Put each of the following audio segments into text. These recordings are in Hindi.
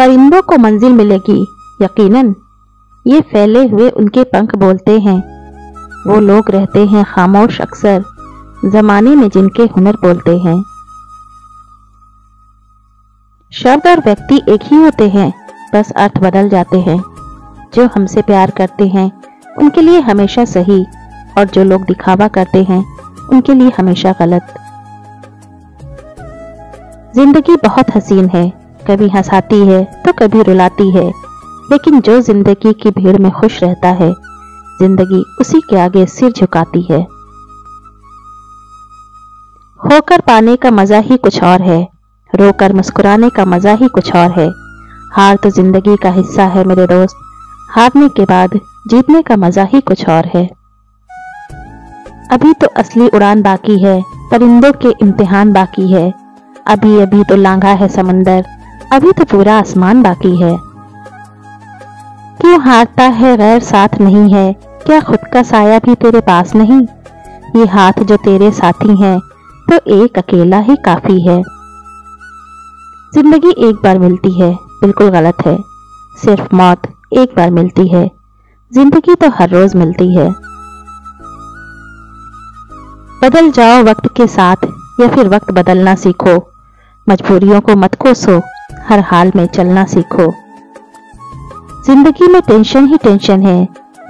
परिंदों को मंजिल मिलेगी यकीनन, ये फैले हुए उनके पंख बोलते हैं। वो लोग रहते हैं खामोश अक्सर, जमाने में जिनके हुनर बोलते हैं। शब्द और व्यक्ति एक ही होते हैं, बस अर्थ बदल जाते हैं। जो हमसे प्यार करते हैं उनके लिए हमेशा सही, और जो लोग दिखावा करते हैं उनके लिए हमेशा गलत। जिंदगी बहुत हसीन है, कभी हंसाती है तो कभी रुलाती है, लेकिन जो जिंदगी की भीड़ में खुश रहता है, जिंदगी उसी के आगे सिर झुकाती है। होकर पाने का मजा ही कुछ और है, रोकर मुस्कुराने का मजा ही कुछ और है। हार तो जिंदगी का हिस्सा है मेरे दोस्त, हारने के बाद जीतने का मजा ही कुछ और है। अभी तो असली उड़ान बाकी है, परिंदों के इम्तिहान बाकी है। अभी अभी तो लांघा है समंदर, अभी तो पूरा आसमान बाकी है। क्यों हारता है गैर साथ नहीं है, क्या खुद का साया भी तेरे पास नहीं? ये हाथ जो तेरे साथी हैं तो एक अकेला ही काफी है। जिंदगी एक बार मिलती है, बिल्कुल गलत है। सिर्फ मौत एक बार मिलती है, जिंदगी तो हर रोज मिलती है। बदल जाओ वक्त के साथ या फिर वक्त बदलना सीखो। मजबूरियों को मत कोसो, हर हाल में चलना सीखो। जिंदगी में टेंशन ही टेंशन है,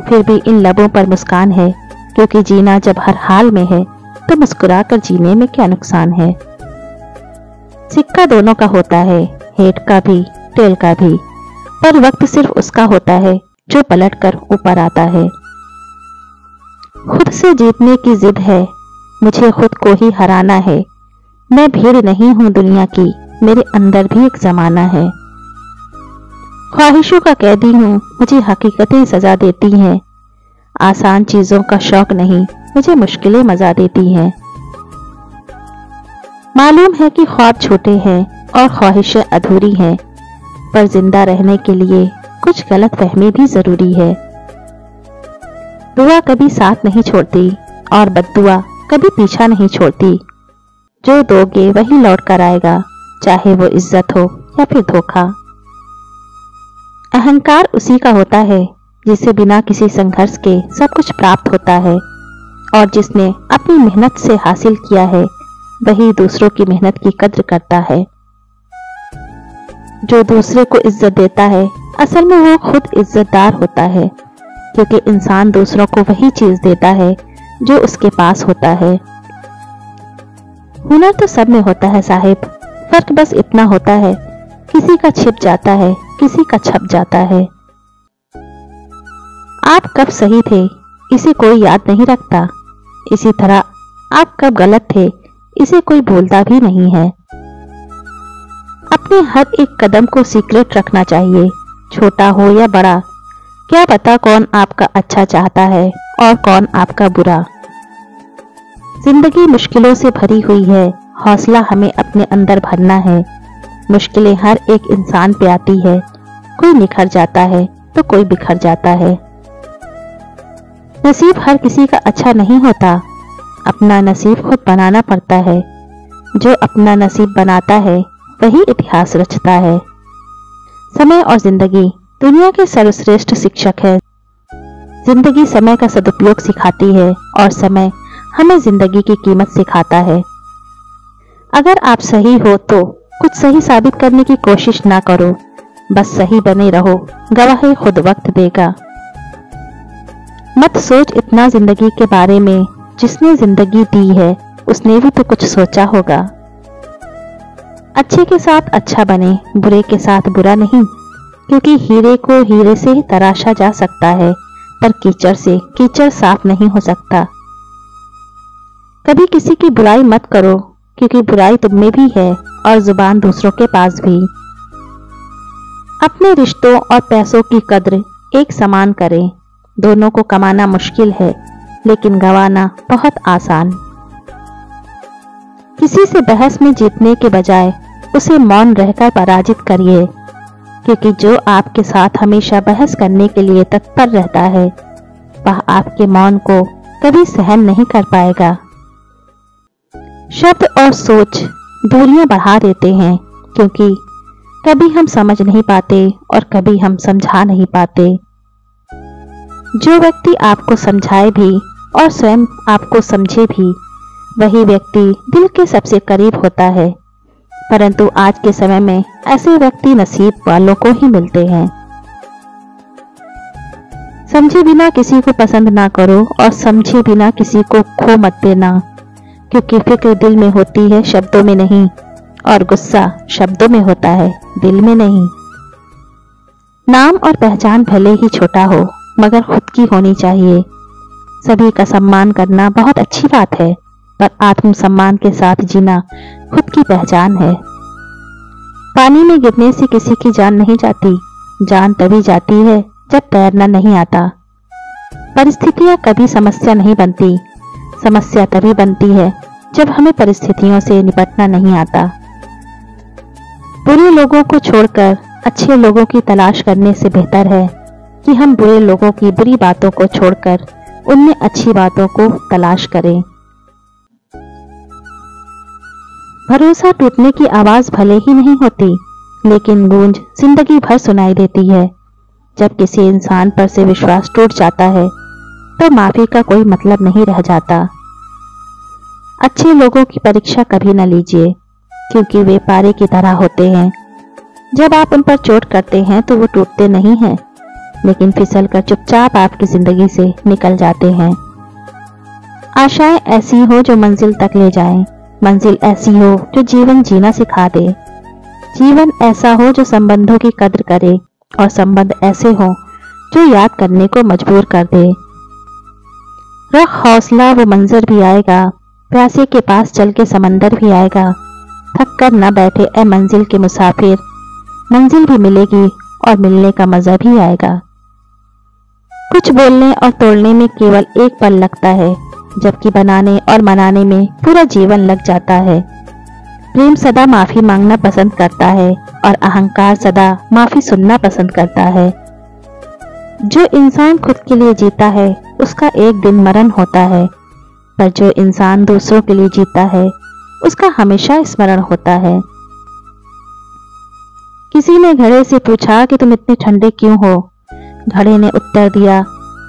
फिर भी इन लबों पर मुस्कान है, क्योंकि जीना जब हर हाल में है तो मुस्कुराकर जीने में क्या नुकसान है। सिक्का दोनों का होता है, हेड का भी टेल का भी, पर वक्त सिर्फ उसका होता है जो पलटकर ऊपर आता है। खुद से जीतने की जिद है, मुझे खुद को ही हराना है। मैं भीड़ नहीं हूं दुनिया की, मेरे अंदर भी एक जमाना है। ख्वाहिशों का कैदी हूं, मुझे हकीकतें सजा देती हैं। आसान चीजों का शौक नहीं, मुझे मुश्किलें मजा देती हैं। मालूम है कि ख्वाब छोटे हैं और ख्वाहिशें अधूरी हैं, पर जिंदा रहने के लिए कुछ गलत फहमी भी जरूरी है। दुआ कभी साथ नहीं छोड़ती और बद्दुआ कभी पीछा नहीं छोड़ती। जो दोगे वही लौट कर आएगा, चाहे वो इज्जत हो या फिर धोखा। अहंकार उसी का होता है जिसे बिना किसी संघर्ष के सब कुछ प्राप्त होता है, और जिसने अपनी मेहनत से हासिल किया है वही दूसरों की मेहनत की कद्र करता है। जो दूसरे को इज्जत देता है असल में वो खुद इज्जतदार होता है, क्योंकि इंसान दूसरों को वही चीज देता है जो उसके पास होता है। हुनर तो सब में होता है साहिब, फर्क बस इतना होता है किसी का छिप जाता है, किसी का छप जाता है। आप कब सही थे इसे कोई याद नहीं रखता, इसी तरह आप कब गलत थे इसे कोई भूलता भी नहीं है। अपने हर एक कदम को सीक्रेट रखना चाहिए, छोटा हो या बड़ा। क्या पता कौन आपका अच्छा चाहता है और कौन आपका बुरा। जिंदगी मुश्किलों से भरी हुई है, हौसला हमें अपने अंदर भरना है। मुश्किलें हर एक इंसान पे आती है, कोई निखर जाता है तो कोई बिखर जाता है। नसीब हर किसी का अच्छा नहीं होता, अपना नसीब खुद बनाना पड़ता है। जो अपना नसीब बनाता है वही इतिहास रचता है। समय और जिंदगी दुनिया के सर्वश्रेष्ठ शिक्षक है। जिंदगी समय का सदुपयोग सिखाती है और समय हमें जिंदगी की कीमत सिखाता है। अगर आप सही हो तो कुछ सही साबित करने की कोशिश ना करो, बस सही बने रहो, गवाही खुद वक्त देगा। मत सोच इतना जिंदगी के बारे में, जिसने जिंदगी दी है उसने भी तो कुछ सोचा होगा। अच्छे के साथ अच्छा बने, बुरे के साथ बुरा नहीं, क्योंकि हीरे को हीरे से ही तराशा जा सकता है, पर कीचड़ से कीचड़ साफ नहीं हो सकता। कभी किसी की बुराई मत करो, क्योंकि बुराई तुम में भी है और जुबान दूसरों के पास भी। अपने रिश्तों और पैसों की कद्र एक समान करें। दोनों को कमाना मुश्किल है, लेकिन गंवाना बहुत आसान। किसी से बहस में जीतने के बजाय उसे मौन रहकर पराजित करिए, क्योंकि जो आपके साथ हमेशा बहस करने के लिए तत्पर रहता है वह आपके मौन को कभी सहन नहीं कर पाएगा। शब्द और सोच दूरियां बढ़ा देते हैं, क्योंकि कभी हम समझ नहीं पाते और कभी हम समझा नहीं पाते। जो व्यक्ति आपको समझाए भी और स्वयं आपको समझे भी, वही व्यक्ति दिल के सबसे करीब होता है। परंतु आज के समय में ऐसे व्यक्ति नसीब वालों को ही मिलते हैं। समझे बिना किसी को पसंद ना करो और समझे बिना किसी को खो मत देना, क्योंकि फिक्र दिल में होती है, शब्दों में नहीं, और गुस्सा शब्दों में होता है, दिल में नहीं। नाम और पहचान भले ही छोटा हो, मगर खुद की होनी चाहिए। सभी का सम्मान करना बहुत अच्छी बात है, पर आत्मसम्मान के साथ जीना खुद की पहचान है। पानी में गिरने से किसी की जान नहीं जाती, जान तभी जाती है जब तैरना नहीं आता। परिस्थितियां कभी समस्या नहीं बनती, समस्या तभी बनती है जब हमें परिस्थितियों से निपटना नहीं आता। बुरे लोगों को छोड़कर अच्छे लोगों की तलाश करने से बेहतर है कि हम बुरे लोगों की बुरी बातों को छोड़कर उनमें अच्छी बातों को तलाश करें। भरोसा टूटने की आवाज भले ही नहीं होती, लेकिन गूंज जिंदगी भर सुनाई देती है। जब किसी इंसान पर से विश्वास टूट जाता है तो माफी का कोई मतलब नहीं रह जाता। अच्छे लोगों की परीक्षा कभी न लीजिए, क्योंकि वे पारे की तरह होते हैं। जब आप उन पर चोट करते हैं तो वो टूटते नहीं हैं, लेकिन फिसल कर चुपचाप आपकी जिंदगी से निकल जाते हैं। आशाएं ऐसी हो जो मंजिल तक ले जाएं, मंजिल ऐसी हो जो जीवन जीना सिखा दे, जीवन ऐसा हो जो संबंधों की कद्र करे, और संबंध ऐसे हो जो याद करने को मजबूर कर दे। रख हौसला, वो मंजर भी आएगा, प्यासे के पास चल के समंदर भी आएगा। थक कर न बैठे ए मंजिल के मुसाफिर, मंजिल भी मिलेगी और मिलने का मजा भी आएगा। कुछ बोलने और तोड़ने में केवल एक पल लगता है, जबकि बनाने और मनाने में पूरा जीवन लग जाता है। प्रेम सदा माफी मांगना पसंद करता है और अहंकार सदा माफी सुनना पसंद करता है। जो इंसान खुद के लिए जीता है उसका एक दिन मरण होता है, पर जो इंसान दूसरों के लिए जीता है उसका हमेशा स्मरण होता है। किसी ने घड़े से पूछा कि तुम इतने ठंडे क्यों हो? घड़े ने उत्तर दिया,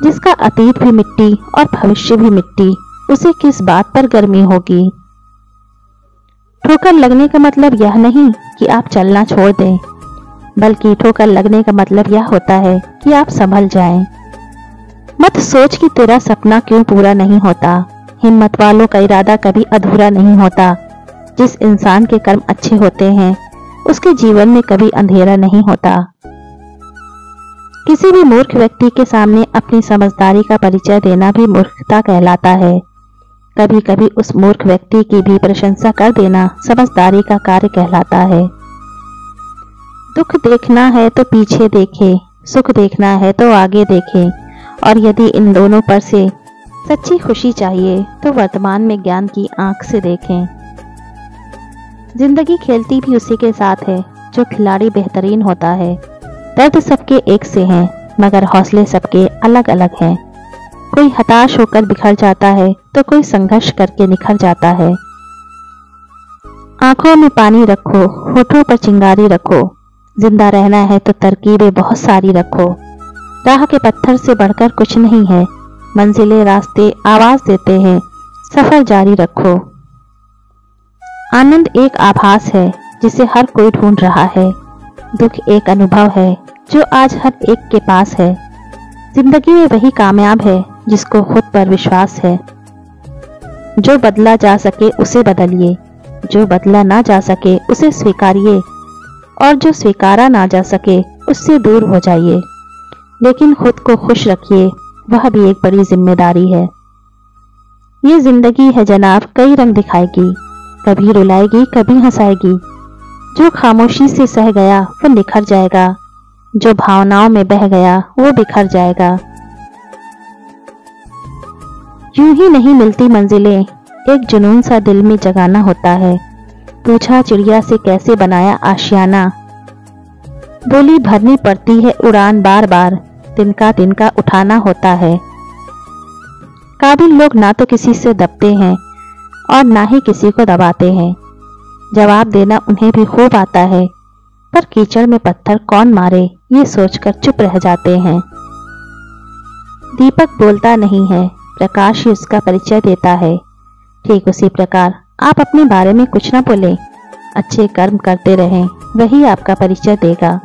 जिसका अतीत भी मिट्टी और भविष्य भी मिट्टी, उसे किस बात पर गर्मी होगी। ठोकर लगने का मतलब यह नहीं कि आप चलना छोड़ दें, बल्कि ठोकर लगने का मतलब यह होता है कि आप संभल जाएं। मत सोच कि तेरा सपना क्यों पूरा नहीं होता। हिम्मत वालों का इरादा कभी अधूरा नहीं होता। जिस इंसान के कर्म अच्छे होते हैं उसके जीवन में कभी अंधेरा नहीं होता। किसी भी मूर्ख व्यक्ति के सामने अपनी समझदारी का परिचय देना भी मूर्खता कहलाता है। कभी कभी उस मूर्ख व्यक्ति की भी प्रशंसा कर देना समझदारी का कार्य कहलाता है। दुख देखना है तो पीछे देखें, सुख देखना है तो आगे देखें, और यदि इन दोनों पर से सच्ची खुशी चाहिए तो वर्तमान में ज्ञान की आंख से देखें। जिंदगी खेलती भी उसी के साथ है जो खिलाड़ी बेहतरीन होता है। दर्द सबके एक से हैं, मगर हौसले सबके अलग अलग हैं। कोई हताश होकर बिखर जाता है तो कोई संघर्ष करके निखर जाता है। आंखों में पानी रखो, होठों पर चिंगारी रखो। जिंदा रहना है तो तरकीबें बहुत सारी रखो। राह के पत्थर से बढ़कर कुछ नहीं है। मंजिलें रास्ते आवाज देते हैं, सफर जारी रखो। आनंद एक आभास है जिसे हर कोई ढूंढ रहा है। दुख एक अनुभव है जो आज हर एक के पास है। जिंदगी में वही कामयाब है जिसको खुद पर विश्वास है। जो बदला जा सके उसे बदलिए, जो बदला ना जा सके उसे स्वीकारिए, और जो स्वीकारा ना जा सके उससे दूर हो जाइए। लेकिन खुद को खुश रखिए, वह भी एक बड़ी जिम्मेदारी है। ये जिंदगी है जनाब, कई रंग दिखाएगी, कभी रुलाएगी कभी हंसाएगी। जो खामोशी से सह गया वो निखर जाएगा, जो भावनाओं में बह गया वो बिखर जाएगा। यूं ही नहीं मिलती मंजिलें, एक जुनून सा दिल में जगाना होता है। पूछा चिड़िया से कैसे बनाया आशियाना, बोली भरनी पड़ती है उड़ान बार बार, तिनका उठाना होता है। काबिल लोग ना तो किसी से दबते हैं और ना ही किसी को दबाते हैं। जवाब देना उन्हें भी खूब आता है, पर कीचड़ में पत्थर कौन मारे ये सोचकर चुप रह जाते हैं। दीपक बोलता नहीं है, प्रकाश ही उसका परिचय देता है। ठीक उसी प्रकार आप अपने बारे में कुछ ना बोलें, अच्छे कर्म करते रहें, वही आपका परिचय देगा।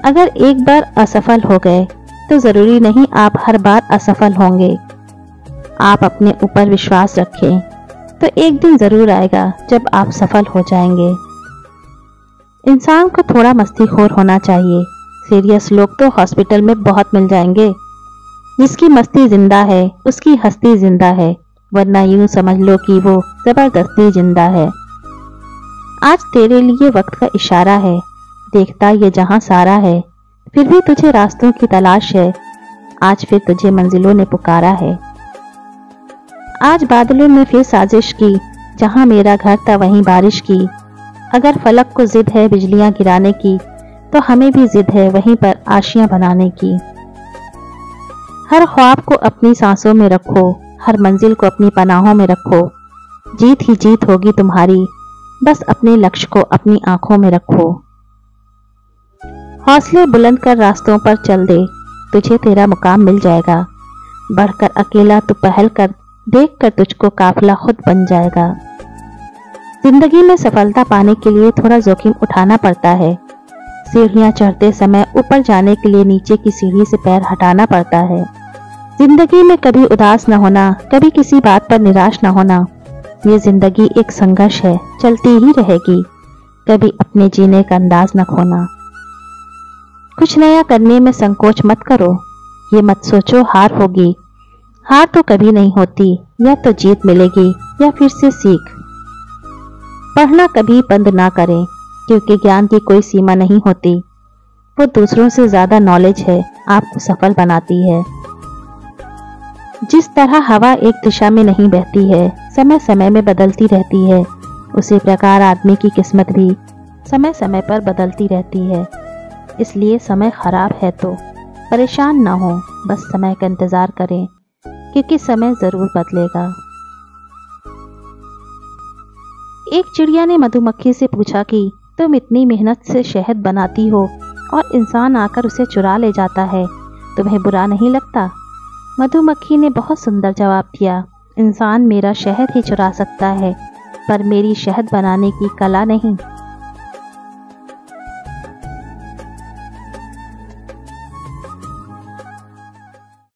अगर एक बार असफल हो गए तो जरूरी नहीं आप हर बार असफल होंगे। आप अपने ऊपर विश्वास रखें तो एक दिन जरूर आएगा जब आप सफल हो जाएंगे। इंसान को थोड़ा मस्तीखोर होना चाहिए। सीरियस लोग तो हॉस्पिटल में बहुत मिल जाएंगे। जिसकी मस्ती जिंदा है उसकी हस्ती जिंदा है, वरना यूं समझ लो कि वो जबरदस्ती जिंदा है। आज तेरे लिए वक्त का इशारा है, देखता ये जहां सारा है, फिर भी तुझे रास्तों की तलाश है, आज फिर तुझे मंजिलों ने पुकारा है। आज बादलों ने फिर साजिश की, जहां मेरा घर था वहीं बारिश की। अगर फलक को जिद है बिजलियां गिराने की, तो हमें भी जिद है वहीं पर आशियां बनाने की। हर ख्वाब को अपनी सांसों में रखो, हर मंजिल को अपनी पनाहों में रखो। जीत ही जीत होगी तुम्हारी, बस अपने लक्ष्य को अपनी आंखों में रखो। हौसले बुलंद कर रास्तों पर चल दे, तुझे तेरा मुकाम मिल जाएगा। बढ़कर अकेला तू पहल कर, देख कर तुझको काफिला खुद बन जाएगा। जिंदगी में सफलता पाने के लिए थोड़ा जोखिम उठाना पड़ता है। सीढ़ियां चढ़ते समय ऊपर जाने के लिए नीचे की सीढ़ी से पैर हटाना पड़ता है। जिंदगी में कभी उदास न होना, कभी किसी बात पर निराश न होना। ये जिंदगी एक संघर्ष है, चलती ही रहेगी, कभी अपने जीने का अंदाज न खोना। कुछ नया करने में संकोच मत करो, ये मत सोचो हार होगी। हार तो कभी नहीं होती, या तो जीत मिलेगी या फिर से सीख। पढ़ना कभी बंद ना करें, क्योंकि ज्ञान की कोई सीमा नहीं होती। वो दूसरों से ज्यादा नॉलेज है, आपको सफल बनाती है। जिस तरह हवा एक दिशा में नहीं बहती है, समय समय में बदलती रहती है, उसी प्रकार आदमी की किस्मत भी समय समय पर बदलती रहती है। इसलिए समय खराब है तो परेशान ना हो, बस समय का इंतजार करें, क्योंकि समय जरूर बदलेगा। एक चिड़िया ने मधुमक्खी से पूछा कि तुम इतनी मेहनत से शहद बनाती हो और इंसान आकर उसे चुरा ले जाता है, तुम्हें बुरा नहीं लगता? मधुमक्खी ने बहुत सुंदर जवाब दिया, इंसान मेरा शहद ही चुरा सकता है, पर मेरी शहद बनाने की कला नहीं।